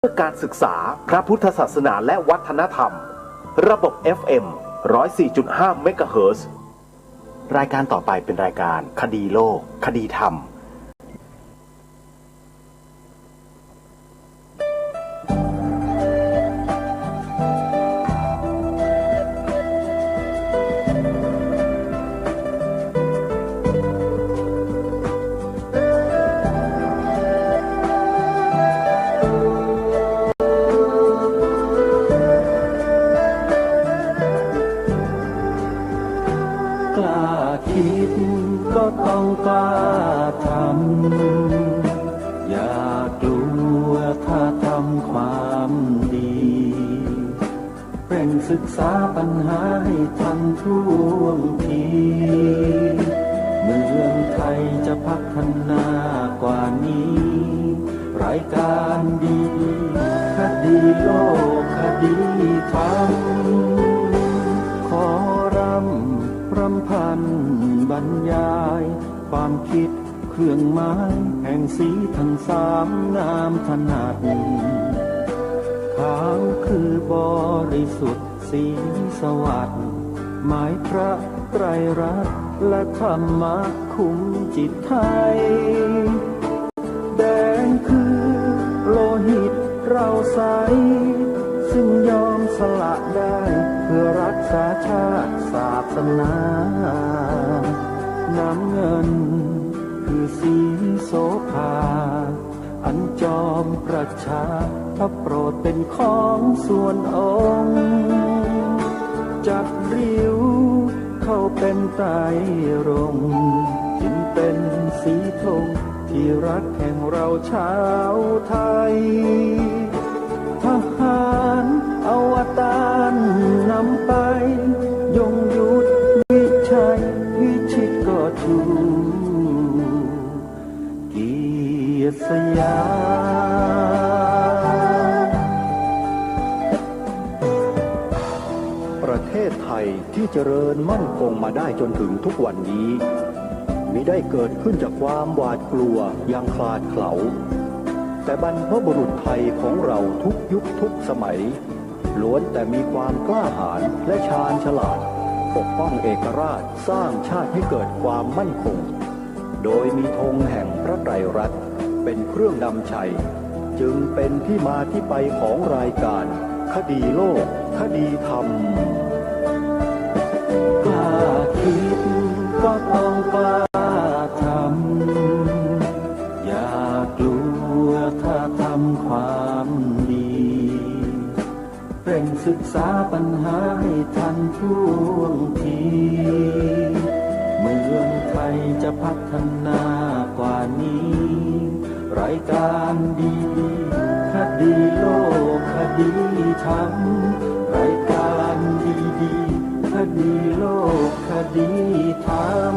เพื่อการศึกษาพระพุทธศาสนาและวัฒนธรรมระบบ FM 104.5 เมกะเฮิรตซ์รายการต่อไปเป็นรายการคดีโลกคดีธรรมต้องกล้าทำอย่ากลัวถ้าทำความดีเร่งศึกษาปัญหาให้ทันท่วงทีเมืองไทยจะพัฒนากว่านี้รายการดีคดีโลกคดีธรรมขอรำพันบรรยายความคิดเครื่องหมายแห่งสีทั้งสามงามถนัดขาวคือบริสุทธิ์สีสวัสดิ์หมายพระไตรรัตน์และธรรมะคุ้มจิตไทยแดงคือโลหิตเราใสซึ่งยอมสละได้เพื่อรักษาชาติศาสนาน้ำเงินคือสีโสภาอันจอมประชาพระโปรดเป็นของส่วนองค์จัดริ้วเข้าเป็นไตรรงค์จึงเป็นสีธงที่รักแห่งเราชาวไทยทหารอวตารนำไปยงยุทธวิชัยวิชิตก็ชูเกียรติสยามประเทศไทยที่เจริญมั่นคงมาได้จนถึงทุกวันนี้มิได้เกิดขึ้นจากความหวาดกลัวอย่างคลาดเขลาแต่บรรพบุรุษไทยของเราทุกยุคทุกสมัยล้วนแต่มีความกล้าหาญและชาญฉลาดปกป้องเอกราชสร้างชาติให้เกิดความมั่นคงโดยมีธงแห่งพระไตรรัตน์เป็นเครื่องนำชัยจึงเป็นที่มาที่ไปของรายการคดีโลกคดีธรรมกล้าคิดก็ต้องกล้าทำอย่ากลัวถ้าทำความดีเร่งศึกษาปัญหาให้ทันท่วงทีเมืองไทยจะพัฒนากว่านี้รายการดีคดีโลกคดีธรรมรายการดีคดีโลกคดีธรรม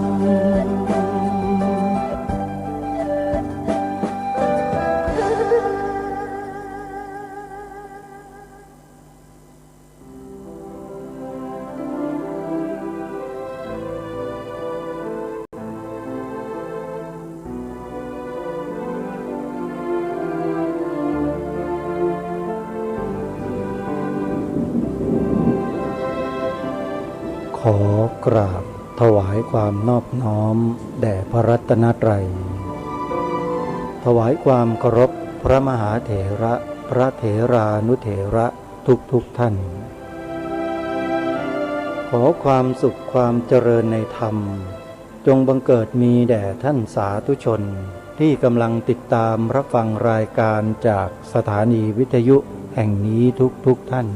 ขอกราบถวายความนอบน้อมแด่พระรัตนตรัยถวายความเคารพพระมหาเถระพระเถรานุเถระทุกท่านขอความสุขความเจริญในธรรมจงบังเกิดมีแด่ท่านสาธุชนที่กำลังติดตามรับฟังรายการจากสถานีวิทยุแห่งนี้ทุกท่าน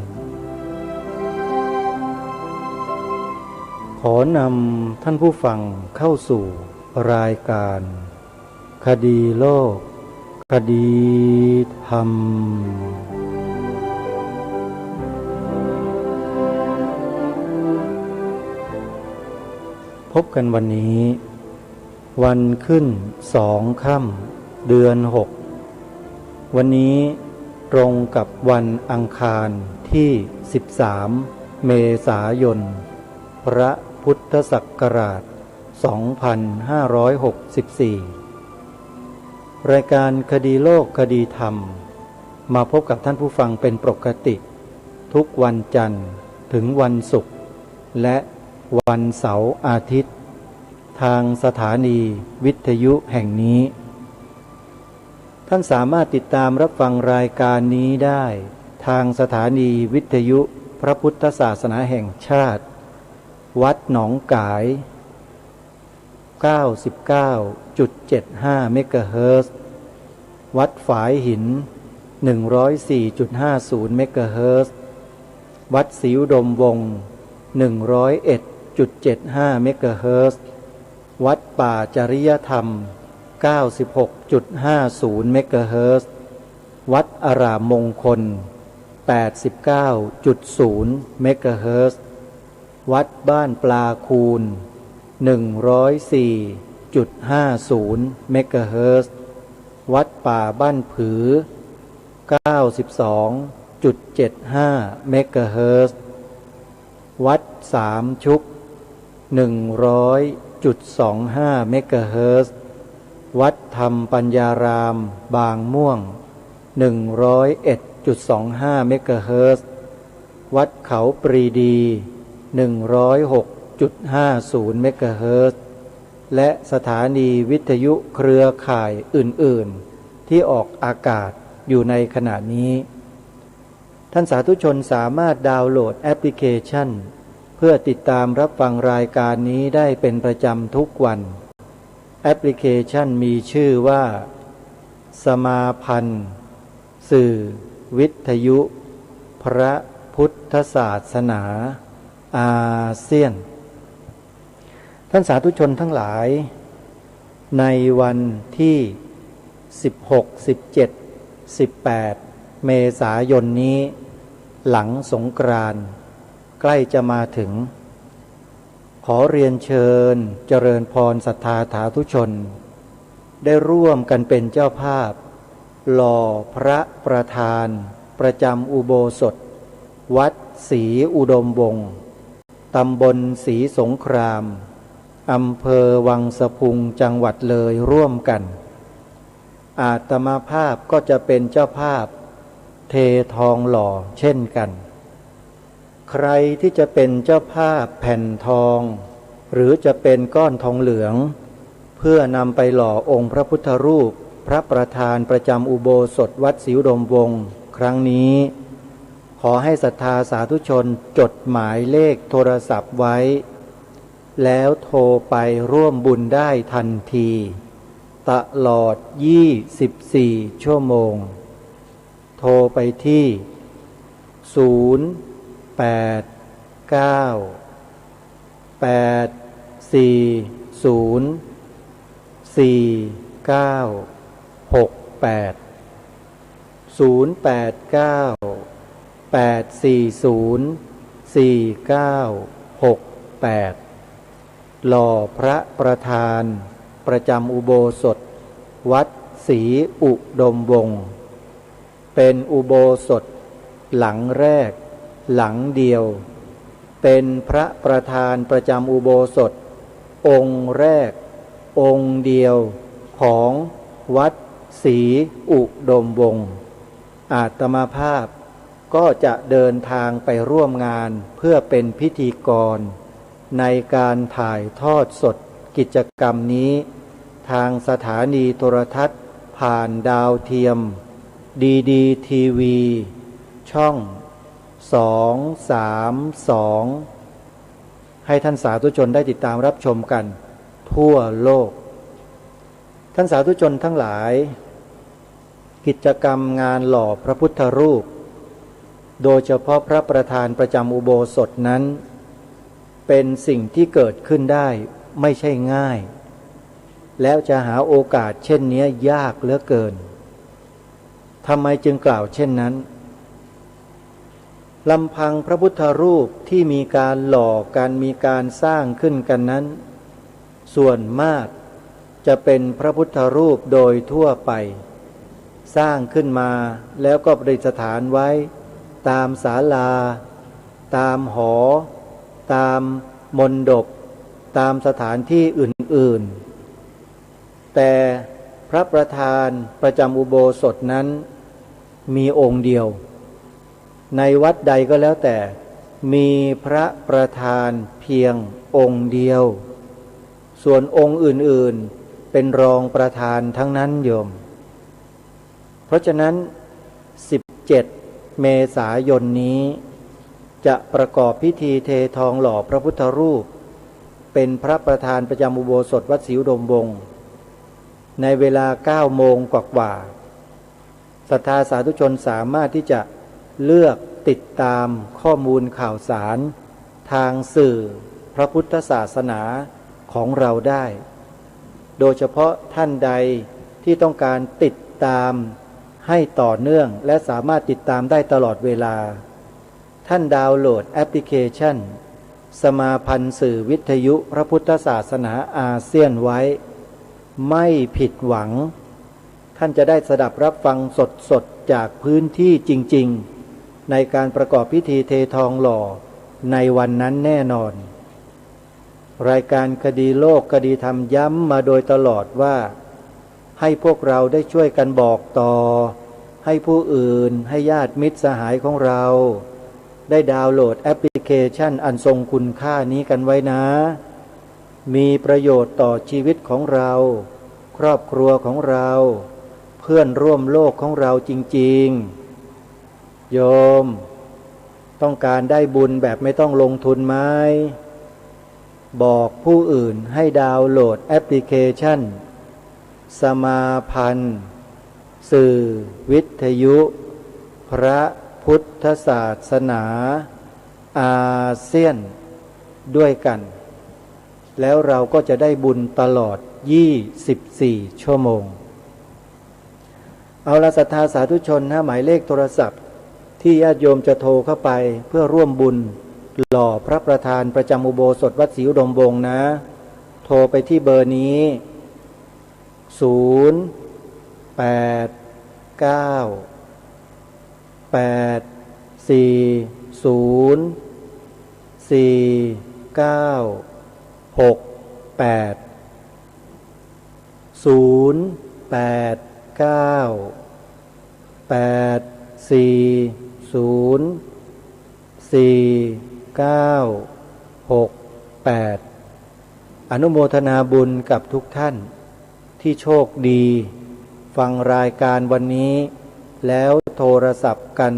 ขอนำท่านผู้ฟังเข้าสู่รายการคดีโลกคดีธรรมพบกันวันนี้วันขึ้น2 ค่ำเดือน 6วันนี้ตรงกับวันอังคารที่13 เมษายนพระพุทธศักราช 2564 รายการคดีโลกคดีธรรม มาพบกับท่านผู้ฟังเป็นปกติทุกวันจันทร์ถึงวันศุกร์และวันเสาร์อาทิตย์ทางสถานีวิทยุแห่งนี้ท่านสามารถติดตามรับฟังรายการนี้ได้ทางสถานีวิทยุพระพุทธศาสนาแห่งชาติวัดหนองกาย 99.75 เมกะเฮิรตซ์วัดฝายหิน 104.50 เมกะเฮิรตซ์วัดศรีอุดมวงศ์ 101.75 เมกะเฮิรตซ์วัดป่าจริยธรรม 96.50 เมกะเฮิรตซ์วัดอารามมงคล 89.0 เมกะเฮิรตซ์วัดบ้านปลาคูน 104.50 เมกะเฮิรตซ์วัดป่าบ้านผือ 92.75 เมกะเฮิรตซ์วัดสามชุก 100.25 เมกะเฮิรตซ์วัดธรรมปัญญารามบางม่วง 101.25 เมกะเฮิรตซ์วัดเขาปรีดี 106.50 เมกะเฮิรตซ์และสถานีวิทยุเครือข่ายอื่นๆที่ออกอากาศอยู่ในขณะนี้ท่านสาธุชนสามารถดาวน์โหลดแอปพลิเคชันเพื่อติดตามรับฟังรายการนี้ได้เป็นประจำทุกวันแอปพลิเคชันมีชื่อว่าสมาพันธ์สื่อวิทยุพระพุทธศาสนาอาเซียนท่านสาธุชนทั้งหลายในวันที่16 17 18เมษายนนี้หลังสงกรานต์ใกล้จะมาถึงขอเรียนเชิญเจริญพรศรัทธาสาธุชนได้ร่วมกันเป็นเจ้าภาพหล่อพระประธานประจำอุโบสถวัดศรีอุดมวงศ์ตำบลศรีสงครามอำเภอวังสะพุงจังหวัดเลยร่วมกันอาตมาภาพก็จะเป็นเจ้าภาพเททองหล่อเช่นกันใครที่จะเป็นเจ้าภาพแผ่นทองหรือจะเป็นก้อนทองเหลืองเพื่อนำไปหล่อองค์พระพุทธรูปพระประธานประจำอุโบสถวัดศรีอุดมวงศ์ครั้งนี้ขอให้ศรัทธาสาธุชนจดหมายเลขโทรศัพท์ไว้แล้วโทรไปร่วมบุญได้ทันทีตลอด24ชั่วโมงโทรไปที่หล่อพระประธานประจำอุโบสถวัดศรีอุดมวงศ์เป็นอุโบสถหลังแรกหลังเดียวเป็นพระประธานประจำอุโบสถองค์แรกองค์เดียวของวัดศรีอุดมวงศ์อาตมาภาพก็จะเดินทางไปร่วมงานเพื่อเป็นพิธีกรในการถ่ายทอดสดกิจกรรมนี้ทางสถานีโทรทัศน์ผ่านดาวเทียมดีทีวีช่อง232ให้ท่านสาธุชนได้ติดตามรับชมกันทั่วโลกท่านสาธุชนทั้งหลายกิจกรรมงานหล่อพระพุทธรูปโดยเฉพาะพระประธานประจำอุโบสถนั้นเป็นสิ่งที่เกิดขึ้นได้ไม่ใช่ง่ายแล้วจะหาโอกาสเช่นนี้ยากเหลือเกินทำไมจึงกล่าวเช่นนั้นลำพังพระพุทธรูปที่มีการหล่อกันมีการสร้างขึ้นกันนั้นส่วนมากจะเป็นพระพุทธรูปโดยทั่วไปสร้างขึ้นมาแล้วก็ประดิษฐานไว้ตามศาลาตามหอตามมณฑปตามสถานที่อื่นๆแต่พระประธานประจำอุโบสถนั้น มีองค์เดียวในวัดใดก็แล้วแต่มีพระประธานเพียงองค์เดียวส่วนองค์อื่นๆเป็นรองประธานทั้งนั้นโยมเพราะฉะนั้น17เมษายนนี้จะประกอบพิธีเททองหล่อพระพุทธรูปเป็นพระประธานประจำอุโบสถวัดศรีอุดมวงศ์ในเวลา 9 โมงกว่าศรัทธาสาธุชนสามารถที่จะเลือกติดตามข้อมูลข่าวสารทางสื่อพระพุทธศาสนาของเราได้โดยเฉพาะท่านใดที่ต้องการติดตามให้ต่อเนื่องและสามารถติดตามได้ตลอดเวลาท่านดาวน์โหลดแอปพลิเคชันสมาพันธ์สื่อวิทยุพระพุทธศาสนาอาเซียนไว้ไม่ผิดหวังท่านจะได้สดับรับฟังสดๆจากพื้นที่จริงๆในการประกอบพิธีเททองหล่อในวันนั้นแน่นอนรายการคดีโลกคดีธรรมย้ำมาโดยตลอดว่าให้พวกเราได้ช่วยกันบอกต่อให้ผู้อื่นให้ญาติมิตรสหายของเราได้ดาวน์โหลดแอปพลิเคชันอันทรงคุณค่านี้กันไว้นะมีประโยชน์ต่อชีวิตของเราครอบครัวของเราเพื่อนร่วมโลกของเราจริงๆโยมต้องการได้บุญแบบไม่ต้องลงทุนไหมบอกผู้อื่นให้ดาวน์โหลดแอปพลิเคชันสมาพันธ์สื่อวิทยุพระพุทธศาสนาอาเซียนด้วยกันแล้วเราก็จะได้บุญตลอด24ชั่วโมงเอาละศรัทธาสาธุชนหมายเลขโทรศัพท์ที่ญาติโยมจะโทรเข้าไปเพื่อร่วมบุญหล่อพระประธานประจำอุโบสถวัดศรีอุดมวงศ์นะโทรไปที่เบอร์นี้อนุโมทนาบุญกับทุกท่านที่โชคดีฟังรายการวันนี้แล้วโทรศัพท์กัน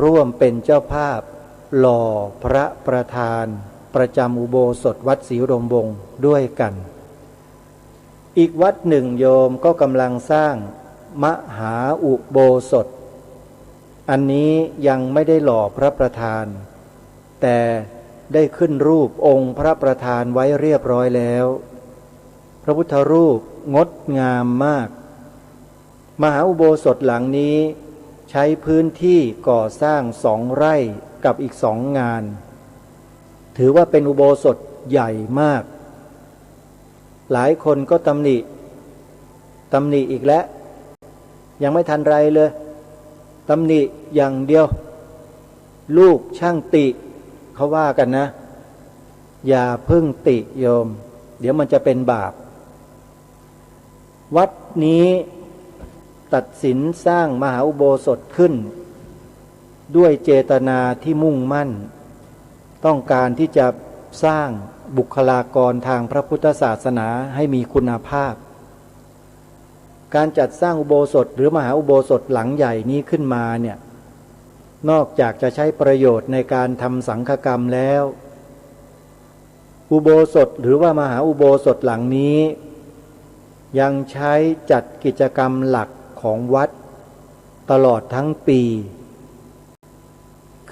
ร่วมเป็นเจ้าภาพหล่อพระประธานประจำอุโบสถวัดศรีอุดมวงศ์ด้วยกันอีกวัดหนึ่งโยมก็กำลังสร้างมหาอุโบสถอันนี้ยังไม่ได้หล่อพระประธานแต่ได้ขึ้นรูปองค์พระประธานไว้เรียบร้อยแล้วพระพุทธรูปงดงามมากมหาอุโบสถหลังนี้ใช้พื้นที่ก่อสร้าง2 ไร่กับอีก2 งานถือว่าเป็นอุโบสถใหญ่มากหลายคนก็ตำหนิอีกแล้วยังไม่ทันไรเลยตำหนิอย่างเดียวลูกช่างติเขาว่ากันนะอย่าพึ่งติโยมเดี๋ยวมันจะเป็นบาปวัดนี้ตัดสินสร้างมหาอุโบสถขึ้นด้วยเจตนาที่มุ่งมั่นต้องการที่จะสร้างบุคลากรทางพระพุทธศาสนาให้มีคุณภาพการจัดสร้างอุโบสถหรือมหาอุโบสถหลังใหญ่นี้ขึ้นมาเนี่ยนอกจากจะใช้ประโยชน์ในการทำสังฆกรรมแล้วอุโบสถหรือว่ามหาอุโบสถหลังนี้ยังใช้จัดกิจกรรมหลักของวัดตลอดทั้งปี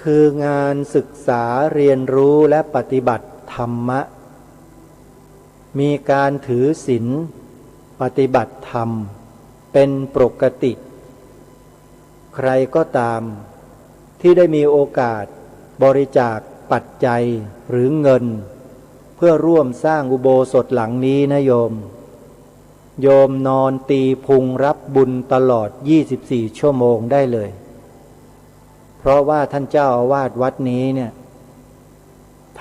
คืองานศึกษาเรียนรู้และปฏิบัติธรรมะมีการถือศีลปฏิบัติธรรมเป็นปกติใครก็ตามที่ได้มีโอกาสบริจาคปัจจัยหรือเงินเพื่อร่วมสร้างอุโบสถหลังนี้นะโยมนอนตีพุงรับบุญตลอด24ชั่วโมงได้เลยเพราะว่าท่านเจ้าอาวาสวัดนี้เนี่ย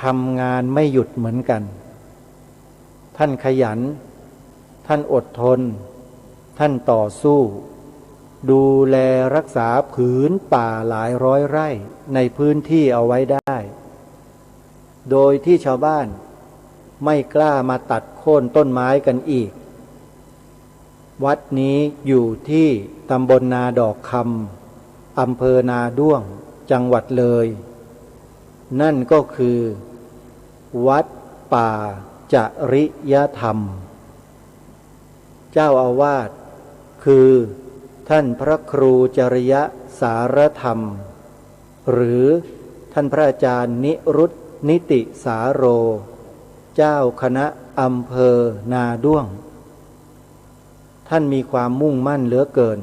ทำงานไม่หยุดเหมือนกันท่านขยันท่านอดทนท่านต่อสู้ ดูแลรักษาผืนป่าหลายร้อยไร่ในพื้นที่เอาไว้ได้ โดยที่ชาวบ้านไม่กล้ามาตัดโค่นต้นไม้กันอีกวัดนี้อยู่ที่ตำบลนาดอกคำอำเภอนาด้วงจังหวัดเลยนั่นก็คือวัดป่าจริยธรรมเจ้าอาวาสคือท่านพระครูจริยสารธรรมหรือท่านพระอาจารย์นิรุตนิติสาโรเจ้าคณะอำเภอนาด้วงท่านมีความมุ่งมั่นเหลือเกิน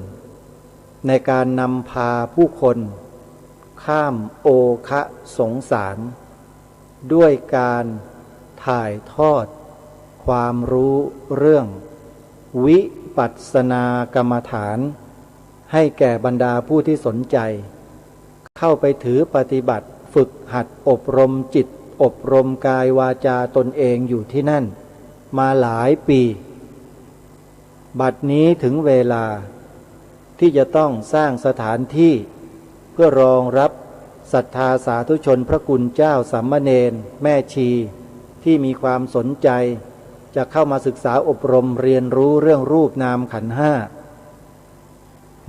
ในการนำพาผู้คนข้ามโอคะสงสารด้วยการถ่ายทอดความรู้เรื่องวิปัสสนากรรมฐานให้แก่บรรดาผู้ที่สนใจเข้าไปถือปฏิบัติฝึกหัดอบรมจิตอบรมกายวาจาตนเองอยู่ที่นั่นมาหลายปีบัดนี้ถึงเวลาที่จะต้องสร้างสถานที่เพื่อรองรับศรัทธาสาธุชนพระคุณเจ้าสามเณรแม่ชีที่มีความสนใจจะเข้ามาศึกษาอบรมเรียนรู้เรื่องรูปนามขันธ์ห้า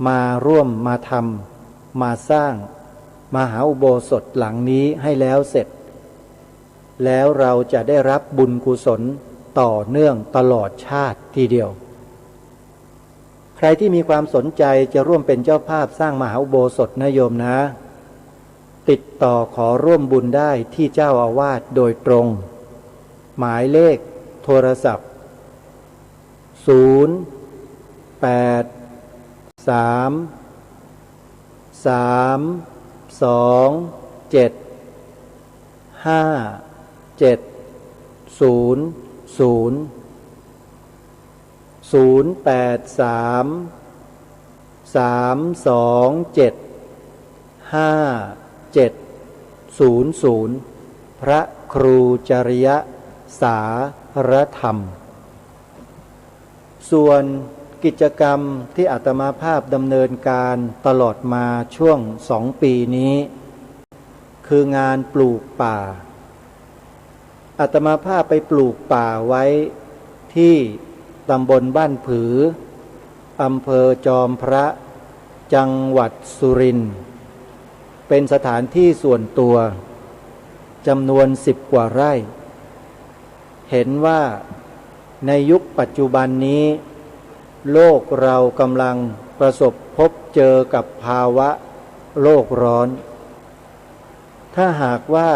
มาร่วมมาทำมาสร้างมหาอุโบสถหลังนี้ให้แล้วเสร็จแล้วเราจะได้รับบุญกุศลต่อเนื่องตลอดชาติทีเดียวใครที่มีความสนใจจะร่วมเป็นเจ้าภาพสร้างมหาอุโบสถนะโยมนะติดต่อขอร่วมบุญได้ที่เจ้าอาวาสโดยตรงหมายเลขโทรศัพท์พระครูจริยสารธรรมส่วนกิจกรรมที่อาตมาภาพดำเนินการตลอดมาช่วง2 ปีนี้คืองานปลูกป่าอาตมาภาพไปปลูกป่าไว้ที่ตำบลบ้านผืออำเภอจอมพระจังหวัดสุรินทร์เป็นสถานที่ส่วนตัวจำนวน10 กว่าไร่เห็นว่าในยุคปัจจุบันนี้โลกเรากำลังประสบพบเจอกับภาวะโลกร้อนถ้าหากว่า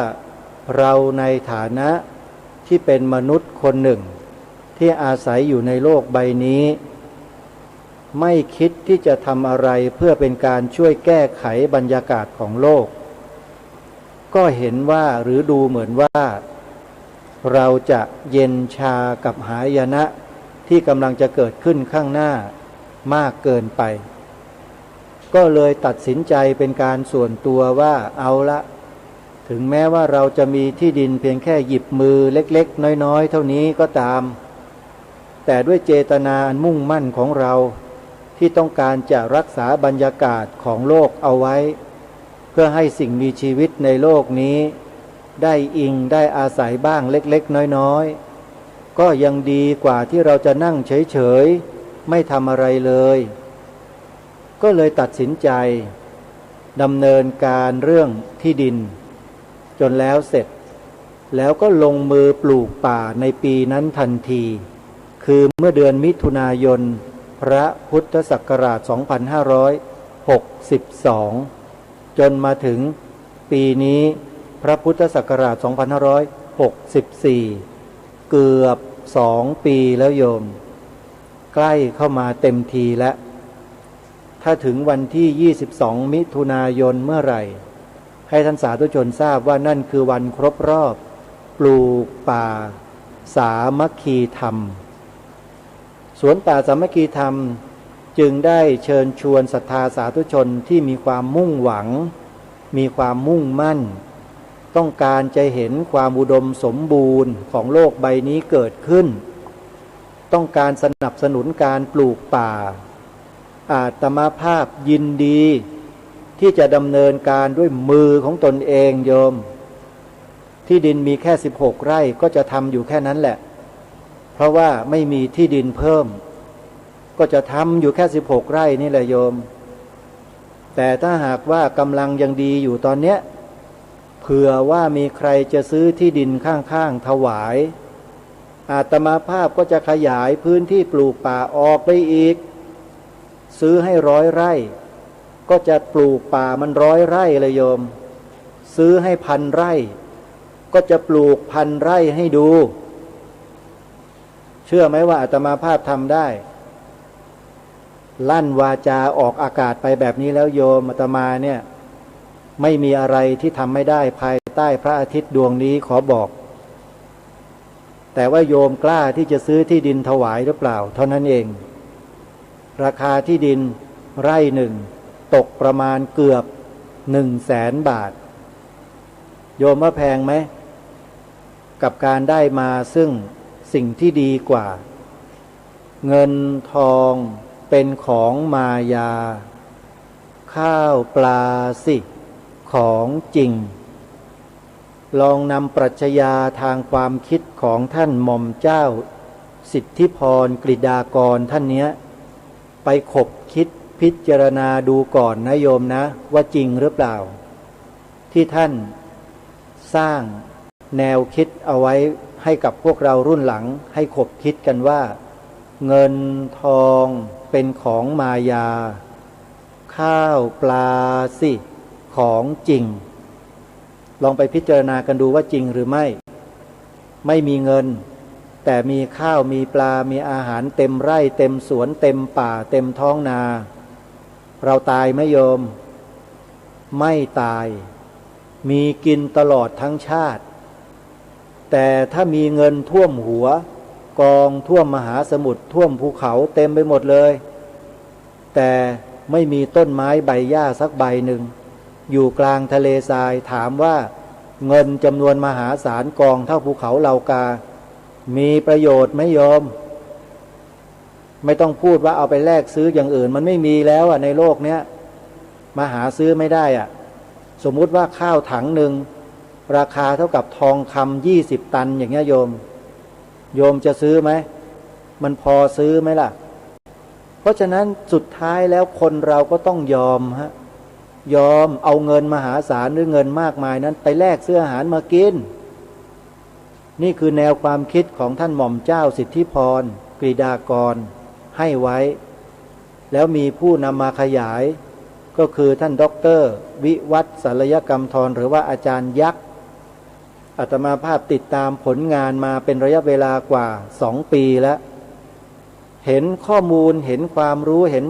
เราในฐานะที่เป็นมนุษย์คนหนึ่งที่อาศัยอยู่ในโลกใบนี้ไม่คิดที่จะทำอะไรเพื่อเป็นการช่วยแก้ไขบรรยากาศของโลกก็เห็นว่าหรือดูเหมือนว่าเราจะเย็นชากับหายนะที่กำลังจะเกิดขึ้นข้างหน้ามากเกินไปก็เลยตัดสินใจเป็นการส่วนตัวว่าเอาละถึงแม้ว่าเราจะมีที่ดินเพียงแค่หยิบมือเล็กๆน้อยๆเท่านี้ก็ตามแต่ด้วยเจตนาอันมุ่งมั่นของเราที่ต้องการจะรักษาบรรยากาศของโลกเอาไว้เพื่อให้สิ่งมีชีวิตในโลกนี้ได้อิงได้อาศัยบ้างเล็กๆน้อยๆก็ยังดีกว่าที่เราจะนั่งเฉยๆไม่ทำอะไรเลยก็เลยตัดสินใจดำเนินการเรื่องที่ดินจนแล้วเสร็จแล้วก็ลงมือปลูกป่าในปีนั้นทันทีคือเมื่อเดือนมิถุนายนพระพุทธศักราช 2562 จนมาถึงปีนี้พระพุทธศักราช 2564 เกือบ2 ปีแล้วโยมใกล้เข้ามาเต็มทีแล้วถ้าถึงวันที่22 มิถุนายนเมื่อไหร่ให้ท่านสาธุชนทราบว่านั่นคือวันครบรอบปลูกป่าสามัคคีธรรมสวนป่าสามัคคีธรรมจึงได้เชิญชวนศรัทธาสาธุชนที่มีความมุ่งหวังมีความมุ่งมั่นต้องการจะเห็นความอุดมสมบูรณ์ของโลกใบนี้เกิดขึ้นต้องการสนับสนุนการปลูกป่า อาตมาภาพยินดีที่จะดำเนินการด้วยมือของตนเองโยมที่ดินมีแค่16 ไร่ก็จะทำอยู่แค่นั้นแหละเพราะว่าไม่มีที่ดินเพิ่มก็จะทำอยู่แค่16 ไร่นี่แหละโยมแต่ถ้าหากว่ากำลังยังดีอยู่ตอนเนี้ยเผื่อว่ามีใครจะซื้อที่ดินข้างๆถวายอาตมาภาพก็จะขยายพื้นที่ปลูกป่าออกไปอีกซื้อให้100 ไร่ก็จะปลูกป่ามัน100 ไร่เลยโยมซื้อให้1,000 ไร่ก็จะปลูก1,000 ไร่ให้ดูเชื่อไหมว่าอาตมาภาพทำได้ลั่นวาจาออกอากาศไปแบบนี้แล้วโยมอาตมาเนี่ยไม่มีอะไรที่ทำไม่ได้ภายใต้พระอาทิตย์ดวงนี้ขอบอกแต่ว่าโยมกล้าที่จะซื้อที่ดินถวายหรือเปล่าเท่านั้นเองราคาที่ดินไร่หนึ่งตกประมาณเกือบ100,000 บาทโยมว่าแพงไหมกับการได้มาซึ่งสิ่งที่ดีกว่าเงินทองเป็นของมายาข้าวปลาสิของจริงลองนำปรัชญาทางความคิดของท่านหม่อมเจ้าสิทธิพรกฤษฎากรท่านเนี้ยไปขบคิดพิจารณาดูก่อนนะโยมนะว่าจริงหรือเปล่าที่ท่านสร้างแนวคิดเอาไว้ให้กับพวกเรารุ่นหลังให้ขบคิดกันว่าเงินทองเป็นของมายาข้าวปลาสิของจริงลองไปพิจารณากันดูว่าจริงหรือไม่มีเงินแต่มีข้าวมีปลามีอาหารเต็มไร่เต็มสวนเต็มป่าเต็มท้องนาเราตายไหมโยมไม่ตายมีกินตลอดทั้งชาติแต่ถ้ามีเงินท่วมหัวกองท่วมมหาสมุทรท่วมภูเขาเต็มไปหมดเลยแต่ไม่มีต้นไม้ใบหญ้าสักใบหนึ่งอยู่กลางทะเลทรายถามว่าเงินจำนวนมหาศาลกองเท่าภูเขาเหล่ากามีประโยชน์ไหมโยมไม่ต้องพูดว่าเอาไปแลกซื้ออย่างอื่นมันไม่มีแล้วในโลกเนี้ยมาหาซื้อไม่ได้สมมุติว่าข้าวถังหนึ่งราคาเท่ากับทองคำ20 ตันอย่างเงี้ยโยมจะซื้อไหมมันพอซื้อไหมล่ะเพราะฉะนั้นสุดท้ายแล้วคนเราก็ต้องยอมยอมเอาเงินมหาศาลหรือเงินมากมายนั้นไปแลกซื้ออาหารมากินนี่คือแนวความคิดของท่านหม่อมเจ้าสิทธิพรกฤษฎากรให้ไว้แล้วมีผู้นำมาขยายก็คือท่านด็อกเตอร์วิวัฒน์ศัลยกรรมธรหรือว่าอาจารย์ยักษ์อาตมาภาพติดตามผลงานมาเป็นระยะเวลากว่า2 ปีแล้วเห็นข้อมูลเห็นความรู้เห็น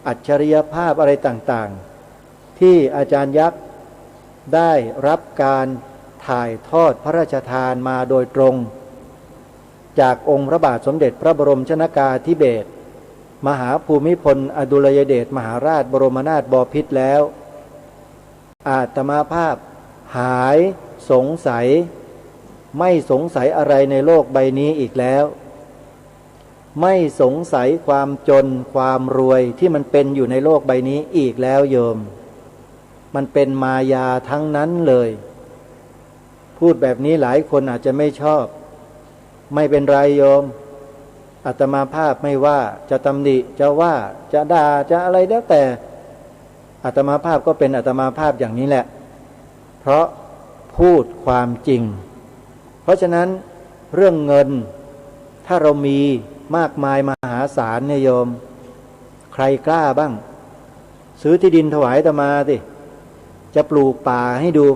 อัจฉริยภาพอะไรต่างๆที่อาจารย์ยักษ์ได้รับการถ่ายทอดพระราชทานมาโดยตรงจากองค์พระบาทสมเด็จพระบรมชนกาธิเบศรมหาภูมิพลอดุลยเดชมหาราชบรมนาถบพิตรแล้วอาตมาภาพหายสงสัยไม่สงสัยอะไรในโลกใบนี้อีกแล้วไม่สงสัยความจนความรวยที่มันเป็นอยู่ในโลกใบนี้อีกแล้วโยมมันเป็นมายาทั้งนั้นเลยพูดแบบนี้หลายคนอาจจะไม่ชอบไม่เป็นไรโยมอาตมาภาพไม่ว่าจะตำหนิจะว่าจะด่าจะอะไรแล้วแต่อาตมาภาพก็เป็นอาตมาภาพอย่างนี้แหละเพราะพูดความจริงเพราะฉะนั้นเรื่องเงินถ้าเรามีมากมายมหาศาลเนี่ยโยมใครกล้าบ้างซื้อที่ดินถวายอาตมาสิจะปลูกป่าให้ดู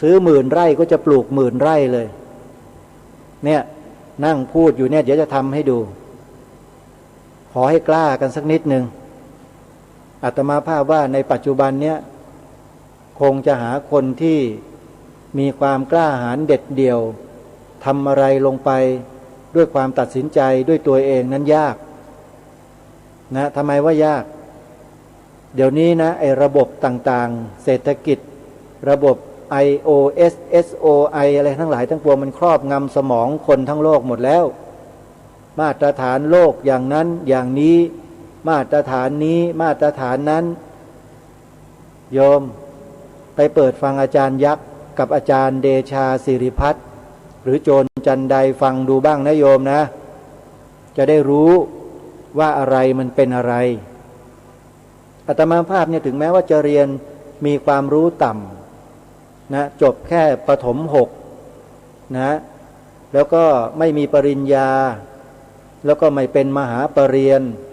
ซื้อ10,000 ไร่ก็จะปลูก10,000 ไร่เลยเนี่ยนั่งพูดอยู่เนี่ยเดี๋ยวจะทำให้ดูขอให้กล้ากันสักนิดหนึ่งอาตมาภาพว่าในปัจจุบันเนี้ยคงจะหาคนที่มีความกล้าหาญเด็ดเดี่ยวทำอะไรลงไปด้วยความตัดสินใจด้วยตัวเองนั้นยากนะทำไมว่ายากเดี๋ยวนี้นะไอ้ระบบต่างๆเศรษฐกิจระบบ iOS SOI อะไรทั้งหลายทั้งปวงมันครอบงำสมองคนทั้งโลกหมดแล้วมาตรฐานโลกอย่างนั้นอย่างนี้ มาตรฐานนี้มาตรฐานนั้นโยมไปเปิดฟังอาจารย์ยักษ์กับอาจารย์เดชาสิริพัฒน์หรือโจรจันไดฟังดูบ้างนะโยมนะจะได้รู้ว่าอะไรมันเป็นอะไรอาตมาภาพเนี่ยถึงแม้ว่าจะเรียนมีความรู้ต่ำนะจบแค่ประถม6นะแล้วก็ไม่มีปริญญาแล้วก็ไม่เป็นมหาปรริญญา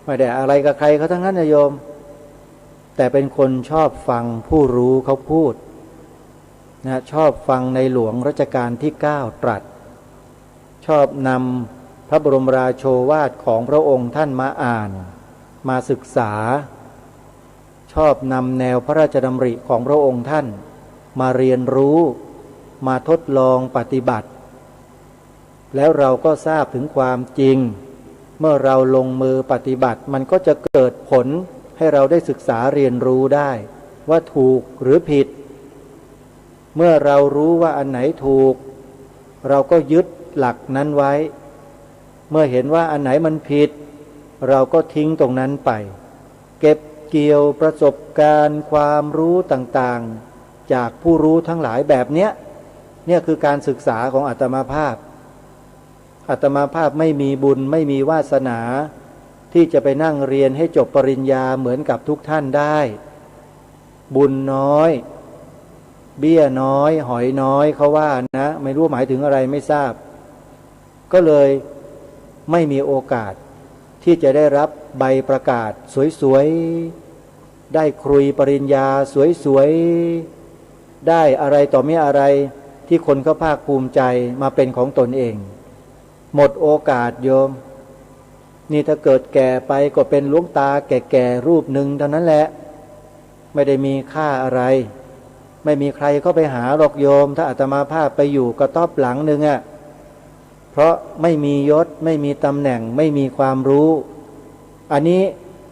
ไม่ได้อะไรกับใครเขาทั้งนั้นนะโยมแต่เป็นคนชอบฟังผู้รู้เขาพูดนะชอบฟังในหลวงรัชกาลที่9ตรัสชอบนำพระบรมราโชวาทของพระองค์ท่านมาอ่านมาศึกษาชอบนำแนวพระราชดำริของพระองค์ท่านมาเรียนรู้มาทดลองปฏิบัติแล้วเราก็ทราบถึงความจริงเมื่อเราลงมือปฏิบัติมันก็จะเกิดผลให้เราได้ศึกษาเรียนรู้ได้ว่าถูกหรือผิดเมื่อเรารู้ว่าอันไหนถูกเราก็ยึดหลักนั้นไว้เมื่อเห็นว่าอันไหนมันผิดเราก็ทิ้งตรงนั้นไปเก็บเกี่ยวประสบการณ์ความรู้ต่างๆจากผู้รู้ทั้งหลายแบบเนี้ยเนี่ยคือการศึกษาของอาตมาภาพอาตมาภาพไม่มีบุญไม่มีวาสนาที่จะไปนั่งเรียนให้จบปริญญาเหมือนกับทุกท่านได้บุญน้อยเบี้ยน้อยหอยน้อยเขาว่านะไม่รู้หมายถึงอะไรไม่ทราบก็เลยไม่มีโอกาสที่จะได้รับใบประกาศสวยๆได้ครุยปริญญาสวยๆได้อะไรต่อไม่อะไรที่คนเขาภาคภูมิใจมาเป็นของตนเองหมดโอกาสโยมนี่ถ้าเกิดแก่ไปก็เป็นหลวงตาแก่ๆรูปหนึ่งเท่านั้นแหละไม่ได้มีค่าอะไรไม่มีใครเข้าไปหาหรอกโยมถ้าอาตมาภาพไปอยู่กระต๊อบหลังหนึ่งอ่ะเพราะไม่มียศไม่มีตำแหน่งไม่มีความรู้อันนี้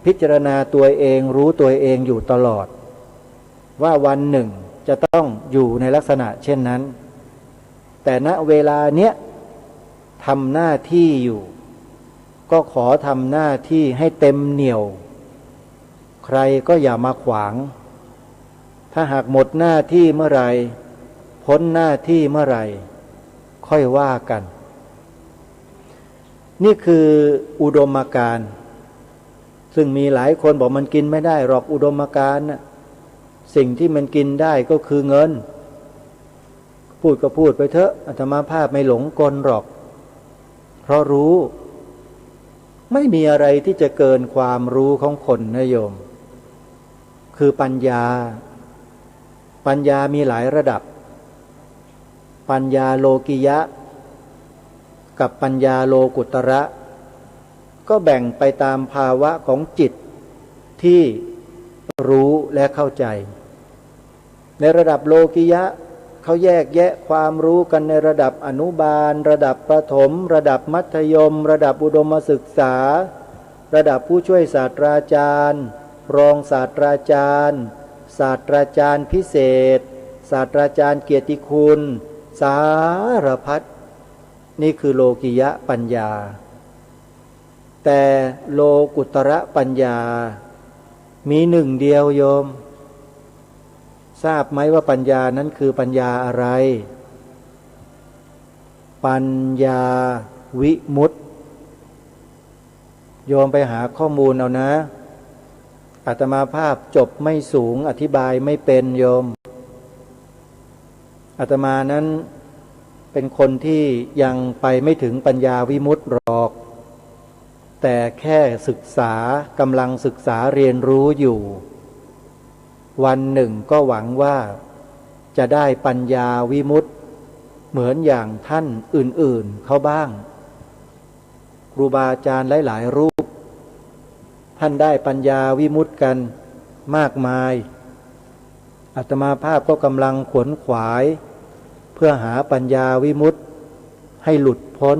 พิจารณาตัวเองรู้ตัวเองอยู่ตลอดว่าวันหนึ่งจะต้องอยู่ในลักษณะเช่นนั้นแต่ณเวลาเนี้ยทำหน้าที่อยู่ก็ขอทำหน้าที่ให้เต็มเหนี่ยวใครก็อย่ามาขวางถ้าหากหมดหน้าที่เมื่อไหร่พ้นหน้าที่เมื่อไหร่ค่อยว่ากันนี่คืออุดมการณ์ซึ่งมีหลายคนบอกมันกินไม่ได้หรอกอุดมการณ์นะสิ่งที่มันกินได้ก็คือเงินพูดก็พูดไปเถอะอาตมาภาพไม่หลงกลหรอกเพราะรู้ไม่มีอะไรที่จะเกินความรู้ของคนนะโยมคือปัญญามีหลายระดับปัญญาโลกิยะกับปัญญาโลกุตระก็แบ่งไปตามภาวะของจิตที่รู้และเข้าใจในระดับโลกิยะเขาแยกแยะความรู้กันในระดับอนุบาลระดับประถมระดับมัธยมระดับอุดมศึกษาระดับผู้ช่วยศาสตราจารย์รองศาสตราจารย์ศาสตราจารย์พิเศษศาสตราจารย์เกียรติคุณสารพัดนี่คือโลกิยะปัญญาแต่โลกุตระปัญญามีหนึ่งเดียวโยมทราบไหมว่าปัญญานั้นคือปัญญาอะไรปัญญาวิมุตติโยมไปหาข้อมูลเอานะอาตมาภาพจบไม่สูงอธิบายไม่เป็นโยมอาตมานั้นเป็นคนที่ยังไปไม่ถึงปัญญาวิมุตติหรอกแต่แค่ศึกษากำลังศึกษาเรียนรู้อยู่วันหนึ่งก็หวังว่าจะได้ปัญญาวิมุตติเหมือนอย่างท่านอื่นๆเขาบ้างครูบาอาจารย์หลายๆรูปท่านได้ปัญญาวิมุตติกันมากมายอาตมาภาพก็กำลังขวนขวายเพื่อหาปัญญาวิมุตติให้หลุดพ้น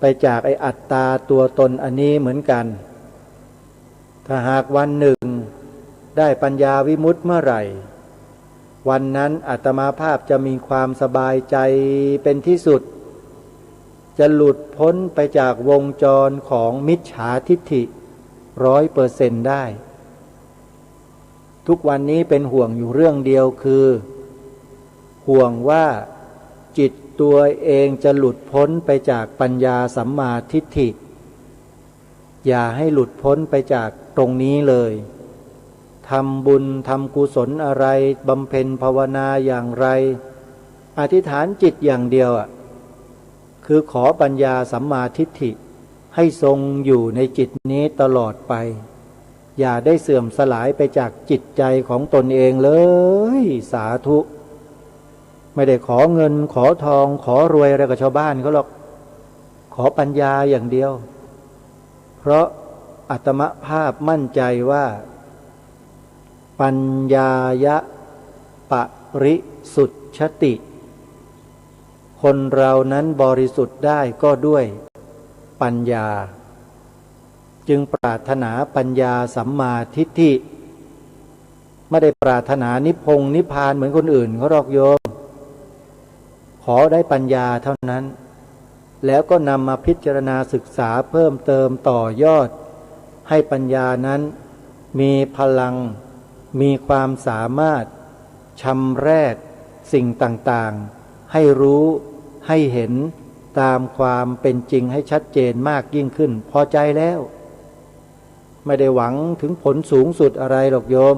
ไปจากไอ้อัตตาตัวตนอันนี้เหมือนกันถ้าหากวันหนึ่งได้ปัญญาวิมุตติเมื่อไหร่วันนั้นอาตมาภาพจะมีความสบายใจเป็นที่สุดจะหลุดพ้นไปจากวงจรของมิจฉาทิฏฐิ 100%ได้ทุกวันนี้เป็นห่วงอยู่เรื่องเดียวคือห่วงว่าจิตตัวเองจะหลุดพ้นไปจากปัญญาสัมมาทิฏฐิอย่าให้หลุดพ้นไปจากตรงนี้เลยทำบุญทำกุศลอะไรบำเพ็ญภาวนาอย่างไรอธิษฐานจิตอย่างเดียวคือขอปัญญาสัมมาทิฏฐิให้ทรงอยู่ในจิตนี้ตลอดไปอย่าได้เสื่อมสลายไปจากจิตใจของตนเองเลยสาธุไม่ได้ขอเงินขอทองขอรวยอะไรกับชาวบ้านเขาหรอกขอปัญญาอย่างเดียวเพราะอาตมภาพมั่นใจว่าปัญญายะปริสุทธติคนเรานั้นบริสุทธิ์ได้ก็ด้วยปัญญาจึงปรารถนาปัญญาสัมมาทิฏฐิไม่ได้ปรารถนานิพพานเหมือนคนอื่นเขาหรอกโยมขอได้ปัญญาเท่านั้นแล้วก็นำมาพิจารณาศึกษาเพิ่มเติมต่อยอดให้ปัญญานั้นมีพลังมีความสามารถชำแรกสิ่งต่างๆให้รู้ให้เห็นตามความเป็นจริงให้ชัดเจนมากยิ่งขึ้นพอใจแล้วไม่ได้หวังถึงผลสูงสุดอะไรหรอกโยม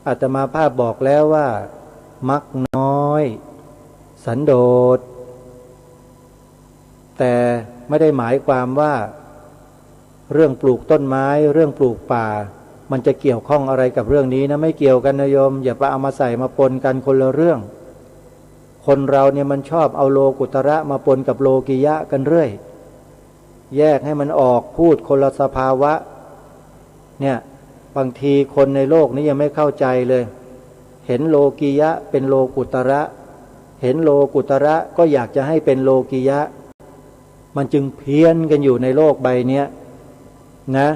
อาตมาภาพบอกแล้วว่ามักน้อยสันโดษแต่ไม่ได้หมายความว่าเรื่องปลูกต้นไม้เรื่องปลูกป่ามันจะเกี่ยวข้องอะไรกับเรื่องนี้นะไม่เกี่ยวกันนะโยมอย่าไปเอามาใส่มาปนกันคนละเรื่องคนเราเนี่ยมันชอบเอาโลกุตระมาปนกับโลกิยะกันเรื่อยแยกให้มันออกพูดคนละสภาวะเนี่ยบางทีคนในโลกนี้ยังไม่เข้าใจเลยเห็นโลกิยะเป็นโลกุตระเห็นโลกุตระก็อยากจะให้เป็นโลกิยะมันจึงเพี้ยนกันอยู่ในโลกใบนี้นะ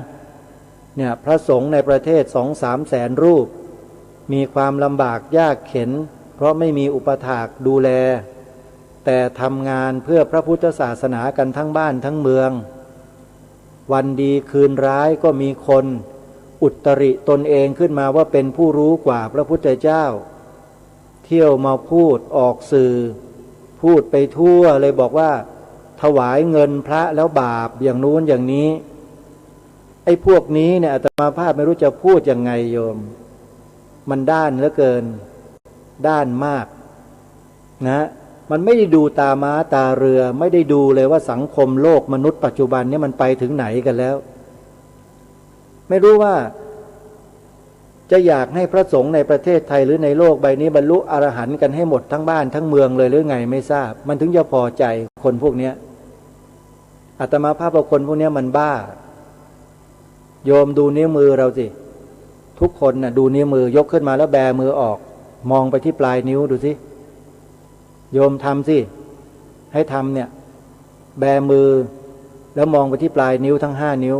เนี่ยพระสงฆ์ในประเทศ 2-3 แสนรูปมีความลำบากยากเข็ญเพราะไม่มีอุปถากดูแลแต่ทำงานเพื่อพระพุทธศาสนากันทั้งบ้านทั้งเมืองวันดีคืนร้ายก็มีคนอุตริตนเองขึ้นมาว่าเป็นผู้รู้กว่าพระพุทธเจ้าเที่ยวมาพูดออกสื่อพูดไปทั่วเลยบอกว่าถวายเงินพระแล้วบาปอย่างนู้นอย่างนี้ไอ้พวกนี้เนี่ยอาตมาภาพไม่รู้จะพูดยังไงโยมมันด้านเหลือเกินด้านมากนะมันไม่ได้ดูตาม้าตาเรือไม่ได้ดูเลยว่าสังคมโลกมนุษย์ปัจจุบันนี้มันไปถึงไหนกันแล้วไม่รู้ว่าจะอยากให้พระสงฆ์ในประเทศไทยหรือในโลกใบนี้บรรลุอรหันต์กันให้หมดทั้งบ้านทั้งเมืองเลยหรือไงไม่ทราบมันถึงจะพอใจคนพวกนี้อาตมาภาพว่าคนพวกนี้มันบ้าโยมดูนิ้วมือเราสิทุกคนน่ะดูนิ้วมือยกขึ้นมาแล้วแบมือออกมองไปที่ปลายนิ้วดูสิโยมทำสิให้ทำเนี่ยแบมือแล้วมองไปที่ปลายนิ้วทั้ง5 นิ้ว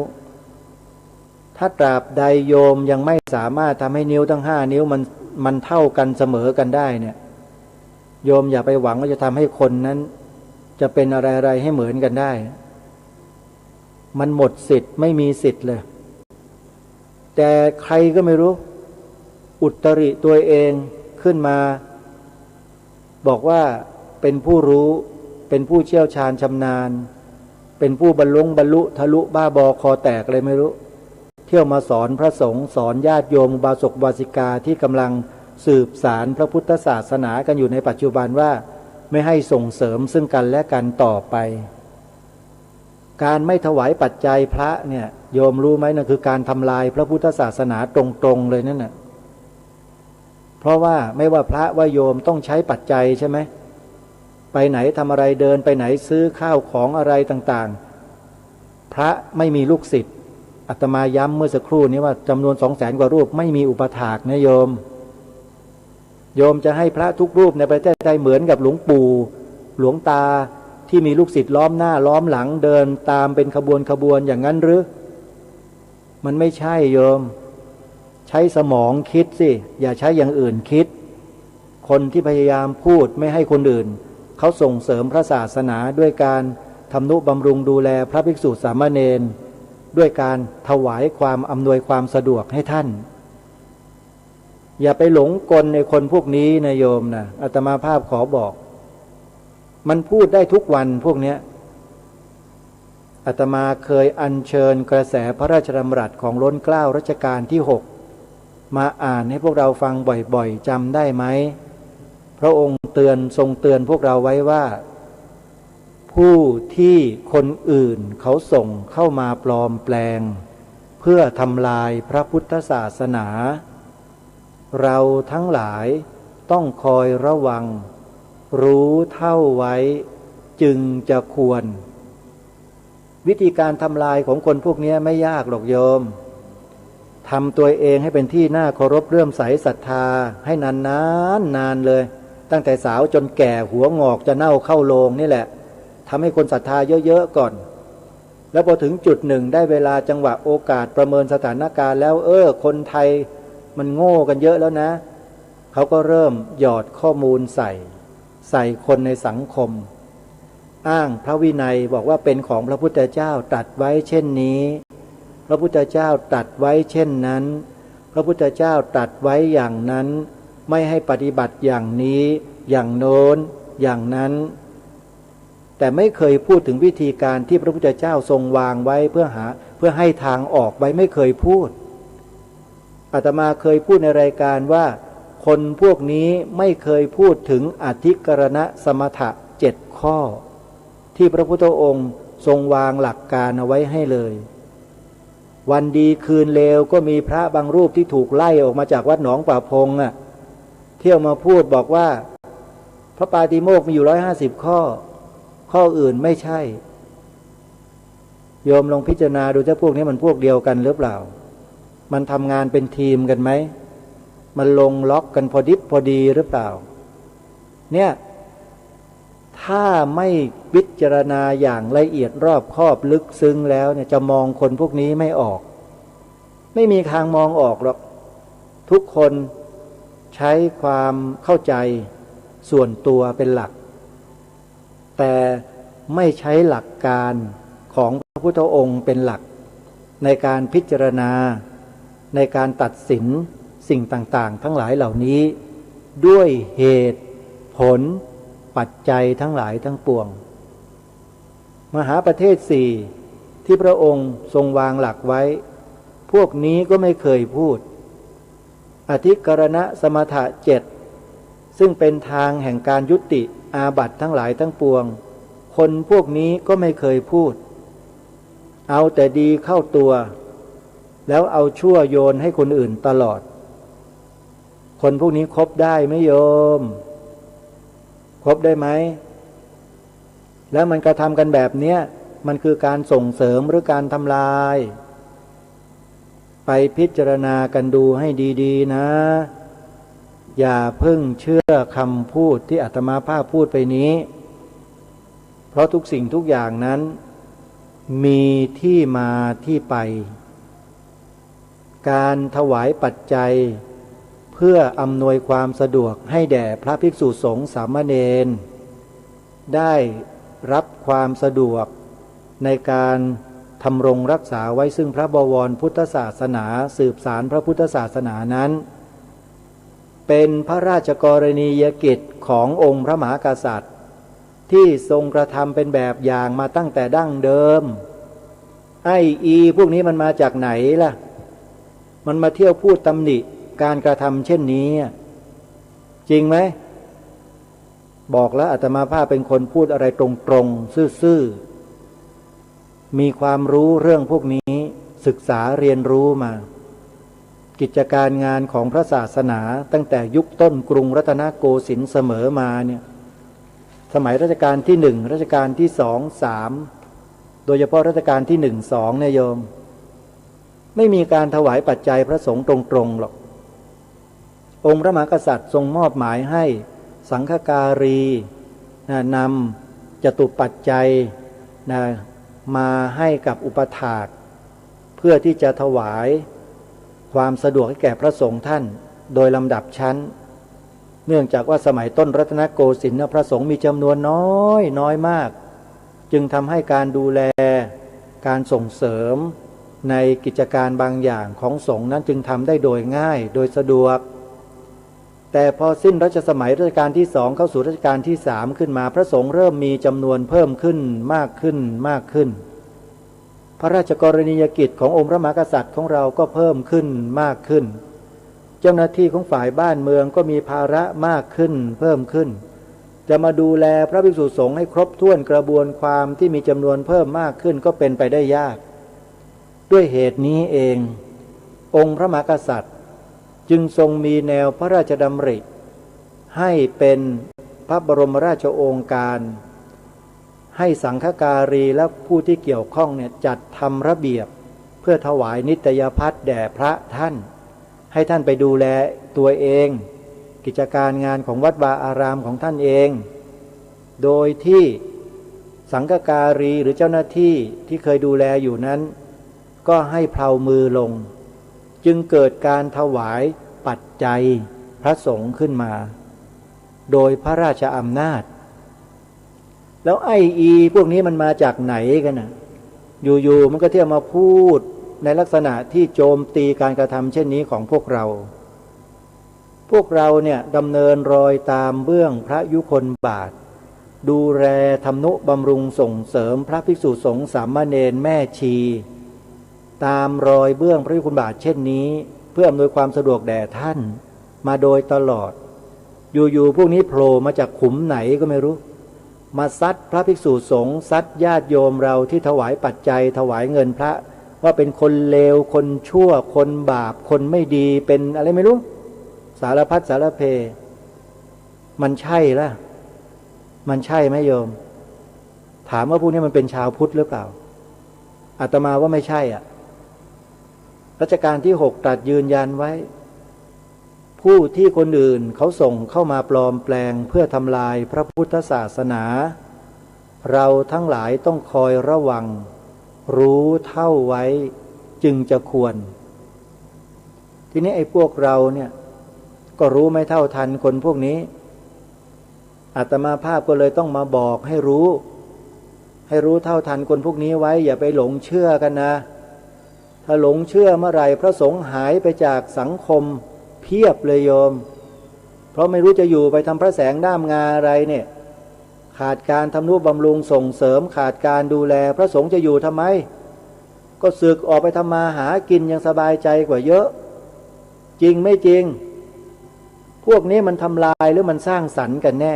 ถ้าตราบใดโยมยังไม่สามารถทำให้นิ้วทั้ง5 นิ้วมันเท่ากันเสมอกันได้เนี่ยโยมอย่าไปหวังว่าจะทำให้คนนั้นจะเป็นอะไรๆให้เหมือนกันได้มันหมดสิทธิ์ไม่มีสิทธิ์เลยแต่ใครก็ไม่รู้อุตริตัวเองขึ้นมาบอกว่าเป็นผู้รู้เป็นผู้เชี่ยวชาญชำนาญเป็นผู้บรรลุทะลุบ้าบอคอแตกเลยไม่รู้เที่ยวมาสอนพระสงฆ์สอนญาติโยมอุบาสกอุบาสิกาที่กำลังสืบสารพระพุทธศาสนากันอยู่ในปัจจุบันว่าไม่ให้ส่งเสริมซึ่งกันและกันต่อไปการไม่ถวายปัจจัยพระเนี่ยโยมรู้ไหมนั่นคือการทำลายพระพุทธศาสนาตรงๆเลยนั่นน่ะเพราะว่าไม่ว่าพระว่าโยมต้องใช้ปัจจัยใช่ไหมไปไหนทำอะไรเดินไปไหนซื้อข้าวของอะไรต่างๆพระไม่มีลูกศิษย์อาตมาย้ำเมื่อสักครู่นี้ว่าจำนวน 200,000 กว่ารูปไม่มีอุปถากนะโยมจะให้พระทุกรูปในประเทศไทยเหมือนกับหลวงปู่หลวงตาที่มีลูกศิษย์ล้อมหน้าล้อมหลังเดินตามเป็นขบวนอย่างนั้นหรือมันไม่ใช่โยมใช้สมองคิดสิอย่าใช้อย่างอื่นคิดคนที่พยายามพูดไม่ให้คนอื่นเขาส่งเสริมพระศาสนาด้วยการทำนุบำรุงดูแลพระภิกษุสามเณร ด้วยการถวายความอำนวยความสะดวกให้ท่านอย่าไปหลงกลในคนพวกนี้นะโยมนะอาตมาภาพขอบอกมันพูดได้ทุกวันพวกเนี้ยอาตมาเคยอัญเชิญกระแสพระราชดำรัสของล้นเกล้ารัชกาลที่6มาอ่านให้พวกเราฟังบ่อยๆจำได้ไหมพระองค์ทรงเตือนพวกเราไว้ว่าผู้ที่คนอื่นเขาส่งเข้ามาปลอมแปลงเพื่อทำลายพระพุทธศาสนาเราทั้งหลายต้องคอยระวังรู้เท่าไว้จึงจะควรวิธีการทำลายของคนพวกนี้ไม่ยากหรอกโยมทำตัวเองให้เป็นที่น่าเคารพเลื่อมใสศรัทธาให้นานเลยตั้งแต่สาวจนแก่หัวงอกจะเน่าเข้าโลงนี่แหละทำให้คนศรัทธาเยอะๆก่อนแล้วพอถึงจุดหนึ่งได้เวลาจังหวะโอกาสประเมินสถานการณ์แล้วคนไทยมันโง่กันเยอะแล้วนะเขาก็เริ่มหยอดข้อมูลใส่คนในสังคมอ้างพระวินัยบอกว่าเป็นของพระพุทธเจ้าตรัสไว้เช่นนี้พระพุทธเจ้าตรัสไว้เช่นนั้นพระพุทธเจ้าตรัสไว้อย่างนั้นไม่ให้ปฏิบัติอย่างนี้อย่างโน้นอย่างนั้นแต่ไม่เคยพูดถึงวิธีการที่พระพุทธเจ้าทรงวางไว้เพื่อให้ทางออกไว้ไม่เคยพูดอาตมาเคยพูดในรายการว่าคนพวกนี้ไม่เคยพูดถึงอธิกรณสมถะ7ข้อที่พระพุทธองค์ทรงวางหลักการเอาไว้ให้เลยวันดีคืนเลวก็มีพระบางรูปที่ถูกไล่ออกมาจากวัดหนองป่าพงเที่ยวมาพูดบอกว่าพระปาติโมกข์มีอยู่150ข้ออื่นไม่ใช่โยมลองพิจารณาดูถ้าพวกนี้มันพวกเดียวกันหรือเปล่ามันทำงานเป็นทีมกันไหมมันลงล็อกกันพอดิบพอดีหรือเปล่าเนี่ยถ้าไม่พิจารณาอย่างละเอียดรอบคอบลึกซึ้งแล้วเนี่ยจะมองคนพวกนี้ไม่ออกไม่มีทางมองออกหรอกทุกคนใช้ความเข้าใจส่วนตัวเป็นหลักแต่ไม่ใช้หลักการของพระพุทธองค์เป็นหลักในการพิจารณาในการตัดสินสิ่งต่างๆทั้งหลายเหล่านี้ด้วยเหตุผลปัจจัยทั้งหลายทั้งปวงมหาประเทศสี่ที่พระองค์ทรงวางหลักไว้พวกนี้ก็ไม่เคยพูดอธิกรณสมถะ7ซึ่งเป็นทางแห่งการยุติอาบัติทั้งหลายทั้งปวงคนพวกนี้ก็ไม่เคยพูดเอาแต่ดีเข้าตัวแล้วเอาชั่วโยนให้คนอื่นตลอดคนพวกนี้คบได้ไหมโยมคบได้ไหมแล้วมันกระทำกันแบบเนี้ยมันคือการส่งเสริมหรือการทำลายไปพิจารณากันดูให้ดีๆนะอย่าเพิ่งเชื่อคำพูดที่อาตมาภาพพูดไปนี้เพราะทุกสิ่งทุกอย่างนั้นมีที่มาที่ไปการถวายปัจจัยเพื่ออำนวยความสะดวกให้แด่พระภิกษุสงฆ์สามเณรได้รับความสะดวกในการทำรงรักษาไว้ซึ่งพระบวรพุทธศาสนาสืบสารพระพุทธศาสนานั้นเป็นพระราชกรณียกิจขององค์พระมหากษัตริย์ที่ทรงกระทำเป็นแบบอย่างมาตั้งแต่ดั้งเดิมพวกนี้มันมาจากไหนล่ะมันมาเที่ยวพูดตำหนิการกระทำเช่นนี้จริงไหมบอกแล้วอาตมาภาพเป็นคนพูดอะไรตรงๆซื่อๆมีความรู้เรื่องพวกนี้ศึกษาเรียนรู้มากิจการงานของพระศาสนาตั้งแต่ยุคต้นกรุงรัตนโกสินทร์เสมอมาเนี่ยสมัยรัชกาลที่1รัชกาลที่2 3โดยเฉพาะรัชกาลที่1 2เนี่ยโยมไม่มีการถวายปัจจัยพระสงฆ์ตรงๆหรอกองค์พระมหากษัตริย์ทรงมอบหมายให้สังฆการีนำจตุปัจจัยมาให้กับอุปถากเพื่อที่จะถวายความสะดวกให้แก่พระสงฆ์ท่านโดยลำดับชั้นเนื่องจากว่าสมัยต้นรัตนโกสินทร์พระสงฆ์มีจำนวนน้อยมากจึงทำให้การดูแลการส่งเสริม ในกิจการบางอย่างของสงฆ์นั้นจึงทำได้โดยง่ายโดยสะดวกแต่พอสิ้นรัชสมัยรัชกาลที่2เข้าสู่รัชกาลที่3ขึ้นมาพระสงฆ์เริ่มมีจำนวนเพิ่มขึ้นมากขึ้นพระราชกรณียกิจขององค์พระมหากษัตริย์ของเราก็เพิ่มขึ้นมากขึ้นเจ้าหน้าที่ของฝ่ายบ้านเมืองก็มีภาระมากขึ้นเพิ่มขึ้นจะมาดูแลพระภิกษุสงฆ์ให้ครบถ้วนกระบวนความที่มีจำนวนเพิ่มมากขึ้นก็เป็นไปได้ยากด้วยเหตุนี้เององค์พระมหากษัตริย์จึงทรงมีแนวพระราชดำริให้เป็นพระบรมราชโองการให้สังฆการีและผู้ที่เกี่ยวข้องเนี่ยจัดทำระเบียบเพื่อถวายนิตยพัสแด่พระท่านให้ท่านไปดูแลตัวเองกิจการงานของวัดวาอารามของท่านเองโดยที่สังฆการีหรือเจ้าหน้าที่ที่เคยดูแลอยู่นั้นก็ให้เพลามือลงจึงเกิดการถวายปัจจัยพระสงฆ์ขึ้นมาโดยพระราชอำนาจแล้วพวกนี้มันมาจากไหนกันนะอยู่ๆมันก็เที่ยวมาพูดในลักษณะที่โจมตีการกระทำเช่นนี้ของพวกเราเนี่ยดำเนินรอยตามเบื้องพระยุคลบาทดูแลทำนุบำรุงส่งเสริมพระภิกษุสงฆ์สามเณรแม่ชีตามรอยเบื้องพระยุคลบาทเช่นนี้เพื่ออำนวยความสะดวกแด่ท่านมาโดยตลอดอยู่ๆพวกนี้โผล่มาจากขุมไหนก็ไม่รู้มาซัดพระภิกษุสงฆ์ซัดญาติโยมเราที่ถวายปัจจัยถวายเงินพระว่าเป็นคนเลวคนชั่วคนบาปคนไม่ดีเป็นอะไรไม่รู้สารพัดสารเพมันใช่ล่ะมันใช่ไหมโยมถามว่าพวกนี้มันเป็นชาวพุทธหรือเปล่าอาตมาว่าไม่ใช่อ่ะรัชกาลที่6ตรัสยืนยันไว้ผู้ที่คนอื่นเขาส่งเข้ามาปลอมแปลงเพื่อทำลายพระพุทธศาสนาเราทั้งหลายต้องคอยระวังรู้เท่าไว้จึงจะควรทีนี้ไอ้พวกเราเนี่ยก็รู้ไม่เท่าทันคนพวกนี้อาตมาภาพก็เลยต้องมาบอกให้รู้เท่าทันคนพวกนี้ไว้อย่าไปหลงเชื่อกันนะถ้าหลงเชื่อเมื่อไหร่พระสงฆ์หายไปจากสังคมเพียบเลยโยมเพราะไม่รู้จะอยู่ไปทำพระแสงด้ามงาอะไรเนี่ยขาดการทำนุบำรุงส่งเสริมขาดการดูแลพระสงฆ์จะอยู่ทำไมก็สึกออกไปทำมาหากินยังสบายใจกว่าเยอะจริงไม่จริงพวกนี้มันทำลายหรือมันสร้างสรรค์กันแน่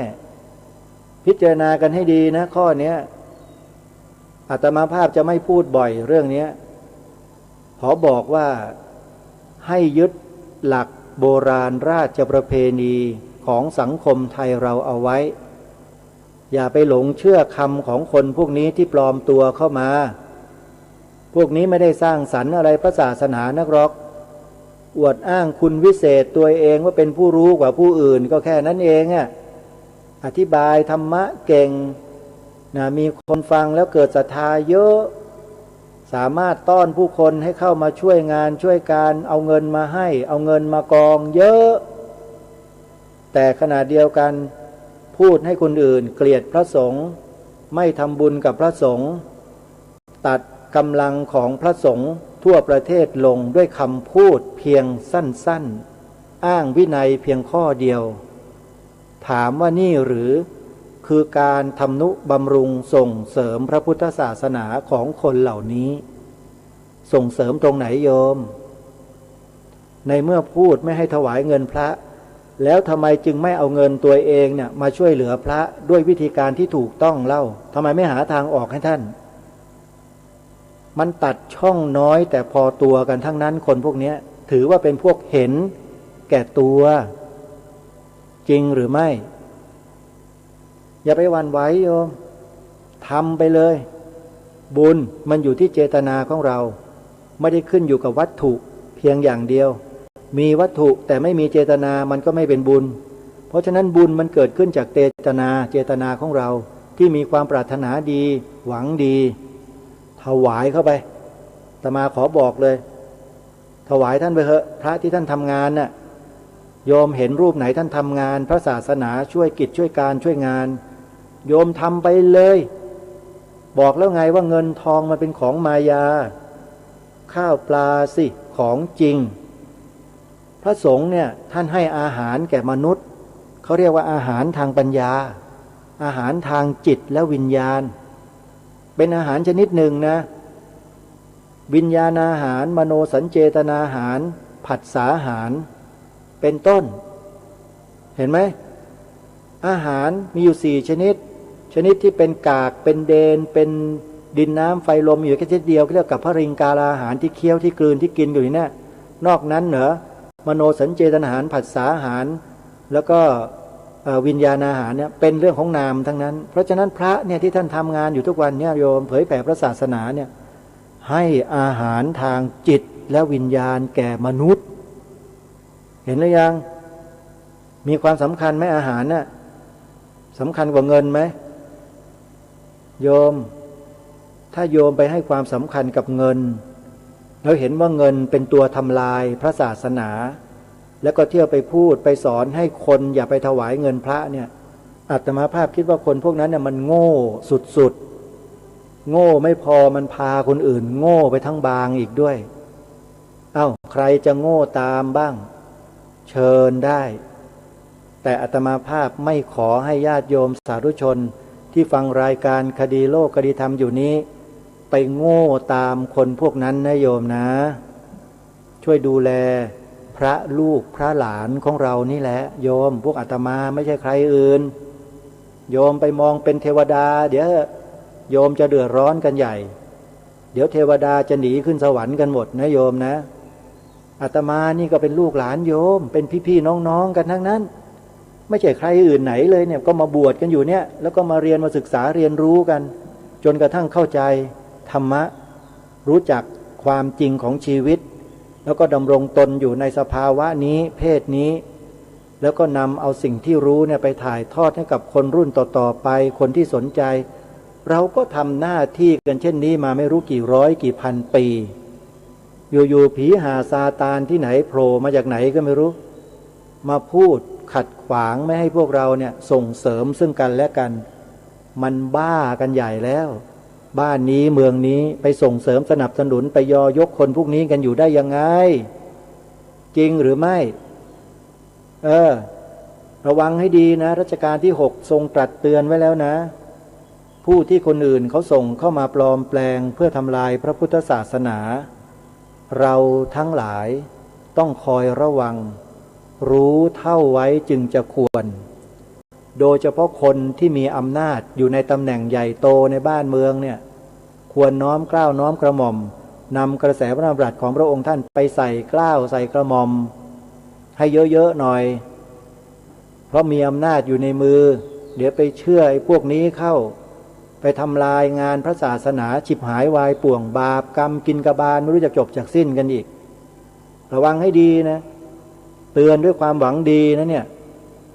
พิจารณากันให้ดีนะข้อนี้อาตมาภาพจะไม่พูดบ่อยเรื่องนี้ขอบอกว่าให้ยึดหลักโบราณราชประเพณีของสังคมไทยเราเอาไว้อย่าไปหลงเชื่อคำของคนพวกนี้ที่ปลอมตัวเข้ามาพวกนี้ไม่ได้สร้างสรรค์อะไรพระศาสนานักหรอกอวดอ้างคุณวิเศษตัวเองว่าเป็นผู้รู้กว่าผู้อื่นก็แค่นั้นเองอธิบายธรรมะเก่งมีคนฟังแล้วเกิดศรัทธาเยอะสามารถต้อนผู้คนให้เข้ามาช่วยงานช่วยการเอาเงินมาให้เอาเงินมากองเยอะแต่ขณะเดียวกันพูดให้คนอื่นเกลียดพระสงฆ์ไม่ทำบุญกับพระสงฆ์ตัดกำลังของพระสงฆ์ทั่วประเทศลงด้วยคำพูดเพียงสั้นๆอ้างวินัยเพียงข้อเดียวถามว่านี่หรือคือการทำนุบำรุงส่งเสริมพระพุทธศาสนาของคนเหล่านี้ส่งเสริมตรงไหนโยมในเมื่อพูดไม่ให้ถวายเงินพระแล้วทำไมจึงไม่เอาเงินตัวเองเนี่ยมาช่วยเหลือพระด้วยวิธีการที่ถูกต้องเล่าทำไมไม่หาทางออกให้ท่านมันตัดช่องน้อยแต่พอตัวกันทั้งนั้นคนพวกนี้ถือว่าเป็นพวกเห็นแก่ตัวจริงหรือไม่อย่าไปหวั่นไหวโยมทำไปเลยบุญมันอยู่ที่เจตนาของเราไม่ได้ขึ้นอยู่กับวัตถุเพียงอย่างเดียวมีวัตถุแต่ไม่มีเจตนามันก็ไม่เป็นบุญเพราะฉะนั้นบุญมันเกิดขึ้นจากเจตนาของเราที่มีความปรารถนาดีหวังดีถวายเข้าไปอาตมาขอบอกเลยถวายท่านไปเถอะพระที่ท่านทำงานน่ะโยมเห็นรูปไหนท่านทำงานพระศาสนาช่วยกิจช่วยการช่วยงานโยมทำไปเลยบอกแล้วไงว่าเงินทองมันเป็นของมายา ข้าวปลาสิของจริงพระสงฆ์เนี่ยท่านให้อาหารแก่มนุษย์เขาเรียกว่าอาหารทางปัญญาอาหารทางจิตและวิญญาณเป็นอาหารชนิดหนึ่งนะวิญญาณอาหารมโนสัญเจตนาอาหารผัสสาหารเป็นต้นเห็นไหมอาหารมีอยู่4ชนิดที่เป็นกากเป็นเดนเป็นดินน้ำไฟลมอยู่แค่ชนิดเดียวเรียกกับพริงกาลอาหารที่เคี้ยวที่กลืนที่กินอยู่นี่นะนอกนั้นเหรอมโนสัญเจตนาอาหารผัสสาอาหารแล้วก็วิญญาณอาหารเนี่ยเป็นเรื่องของนามทั้งนั้นเพราะฉะนั้นพระเนี่ยที่ท่านทำงานอยู่ทุกวันเนี่ยโยมเผยแผ่พระศาสนาเนี่ยให้อาหารทางจิตและวิญญาณแก่มนุษย์เห็นหรือยังมีความสำคัญไหมอาหารน่ะสำคัญกว่าเงินไหมโยมถ้าโยมไปให้ความสำคัญกับเงินแล้วเห็นว่าเงินเป็นตัวทำลายพระศาสนาแล้วก็เที่ยวไปพูดไปสอนให้คนอย่าไปถวายเงินพระเนี่ยอาตมาภาพคิดว่าคนพวกนั้นเนี่ยมันโง่สุดๆโง่ไม่พอมันพาคนอื่นโง่ไปทั้งบางอีกด้วยเอ้าใครจะโง่ตามบ้างเชิญได้แต่อาตมาภาพไม่ขอให้ญาติโยมสาธุชนที่ฟังรายการคดีโลกคดีธรรมอยู่นี้ไปโง่ตามคนพวกนั้นนะโยมนะช่วยดูแลพระลูกพระหลานของเรานี่แหละโยมพวกอาตมาไม่ใช่ใครอื่นโยมไปมองเป็นเทวดาเดี๋ยวโยมจะเดือดร้อนกันใหญ่เดี๋ยวเทวดาจะหนีขึ้นสวรรค์กันหมดนะโยมนะอาตมานี่ก็เป็นลูกหลานโยมเป็นพี่ๆน้องๆกันทั้งนั้นไม่ใช่ใครอื่นไหนเลยเนี่ยก็มาบวชกันอยู่เนี่ยแล้วก็มาเรียนมาศึกษาเรียนรู้กันจนกระทั่งเข้าใจธรรมะรู้จักความจริงของชีวิตแล้วก็ดำรงตนอยู่ในสภาวะนี้เพศนี้แล้วก็นำเอาสิ่งที่รู้เนี่ยไปถ่ายทอดให้กับคนรุ่นต่อๆไปคนที่สนใจเราก็ทำหน้าที่กันเช่นนี้มาไม่รู้กี่ร้อยกี่พันปีอยู่ๆผีหาซาตานที่ไหนโผล่มาจากไหนก็ไม่รู้มาพูดขัดขวางไม่ให้พวกเราเนี่ยส่งเสริมซึ่งกันและกันมันบ้ากันใหญ่แล้วบ้านนี้เมืองนี้ไปส่งเสริมสนับสนุนไปยอยกคนพวกนี้กันอยู่ได้ยังไงจริงหรือไม่ระวังให้ดีนะรัชกาลที่6ทรงตรัสเตือนไว้แล้วนะผู้ที่คนอื่นเขาส่งเข้ามาปลอมแปลงเพื่อทำลายพระพุทธศาสนาเราทั้งหลายต้องคอยระวังรู้เท่าไว้จึงจะควรโดยเฉพาะคนที่มีอำนาจอยู่ในตำแหน่งใหญ่โตในบ้านเมืองเนี่ยควรน้อมเกล้าน้อมกระหม่อมนำกระแสพระดำรัสของพระองค์ท่านไปใส่เกล้าใส่กระหม่อมให้เยอะๆหน่อยเพราะมีอำนาจอยู่ในมือเดี๋ยวไปเชื่อไอ้พวกนี้เข้าไปทำลายงานพระศาสนาฉิบหายวายป่วงบาปกรรมกินกบาลไม่รู้จะจบจากสิ้นกันอีกระวังให้ดีนะเตือนด้วยความหวังดีนะเนี่ย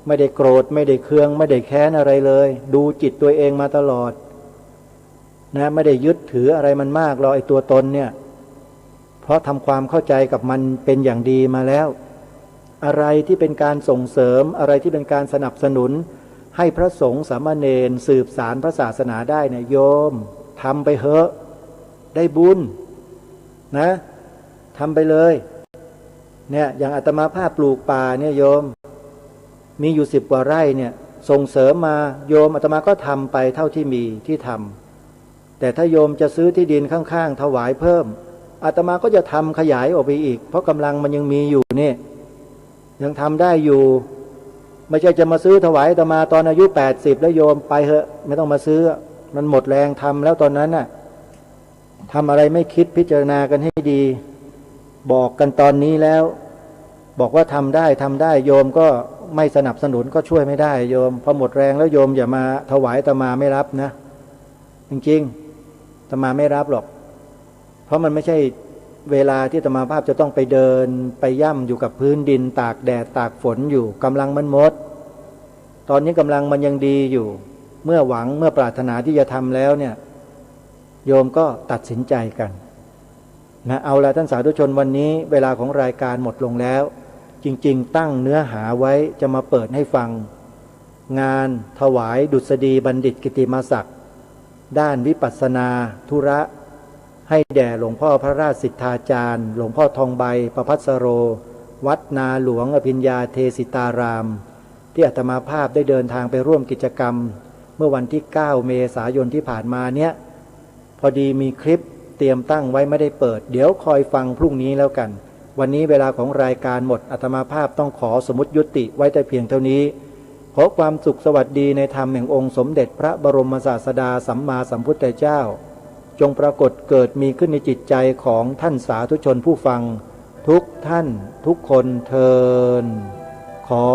ไม่ได้โกรธไม่ได้เคืองไม่ได้แค้นอะไรเลยดูจิตตัวเองมาตลอดนะไม่ได้ยึดถืออะไรมันมากหรอกไอ้ตัวตนเนี่ยเพราะทำความเข้าใจกับมันเป็นอย่างดีมาแล้วอะไรที่เป็นการส่งเสริมอะไรที่เป็นการสนับสนุนให้พระสงฆ์สามเณรสืบสารพระศาสนาได้เนี่ยโยมทำไปเถอะได้บุญนะทำไปเลยเนี่ยอย่างอาตมาภาพปลูกป่าเนี่ยโยมมีอยู่10 กว่าไร่เนี่ยส่งเสริมมาโยมอาตมาก็ทำไปเท่าที่มีที่ทำแต่ถ้าโยมจะซื้อที่ดินข้างๆถวายเพิ่มอาตมาก็จะทำขยายออกไปอีกเพราะกำลังมันยังมีอยู่นี่ยังทำได้อยู่ไม่ใช่จะมาซื้อถวายอาตมาตอนอายุ80แล้วโยมไปเถอะไม่ต้องมาซื้อมันหมดแรงทำแล้วตอนนั้นน่ะทำอะไรไม่คิดพิจารณากันให้ดีบอกกันตอนนี้แล้วบอกว่าทำได้โยมก็ไม่สนับสนุนก็ช่วยไม่ได้โยมพอหมดแรงแล้วโยมอย่ามาถวายอาตมาไม่รับนะจริงๆอาตมาไม่รับหรอกเพราะมันไม่ใช่เวลาที่อาตมาภาพจะต้องไปเดินไปย่ำอยู่กับพื้นดินตากแดดตากฝนอยู่กำลังมันหมดตอนนี้กำลังมันยังดีอยู่เมื่อหวังเมื่อปรารถนาที่จะทำแล้วเนี่ยโยมก็ตัดสินใจกันนะเอาละท่านสาธุชนวันนี้เวลาของรายการหมดลงแล้วจริงๆตั้งเนื้อหาไว้จะมาเปิดให้ฟังงานถวายดุษฎีบัณฑิตกิติมศักดิ์ด้านวิปัสสนาธุระ ให้แด่หลวงพ่อพระราชสิทธาจารย์หลวงพ่อทองใบประภัสโรวัดนาหลวงอภิญญาเทศิตารามที่อาตมาภาพได้เดินทางไปร่วมกิจกรรมเมื่อวันที่ 9 เมษายนที่ผ่านมาเนี่ยพอดีมีคลิปเตรียมตั้งไว้ไม่ได้เปิดเดี๋ยวคอยฟังพรุ่งนี้แล้วกันวันนี้เวลาของรายการหมดอาตมาภาพต้องขอสมมุติยุติไว้แต่เพียงเท่านี้ขอความสุขสวัสดีในธรรมแห่งองค์สมเด็จพระบรมศาสดาสัมมาสัมพุทธเจ้าจงปรากฏเกิดมีขึ้นในจิตใจของท่านสาธุชนผู้ฟังทุกท่านทุกคนเทอญขอ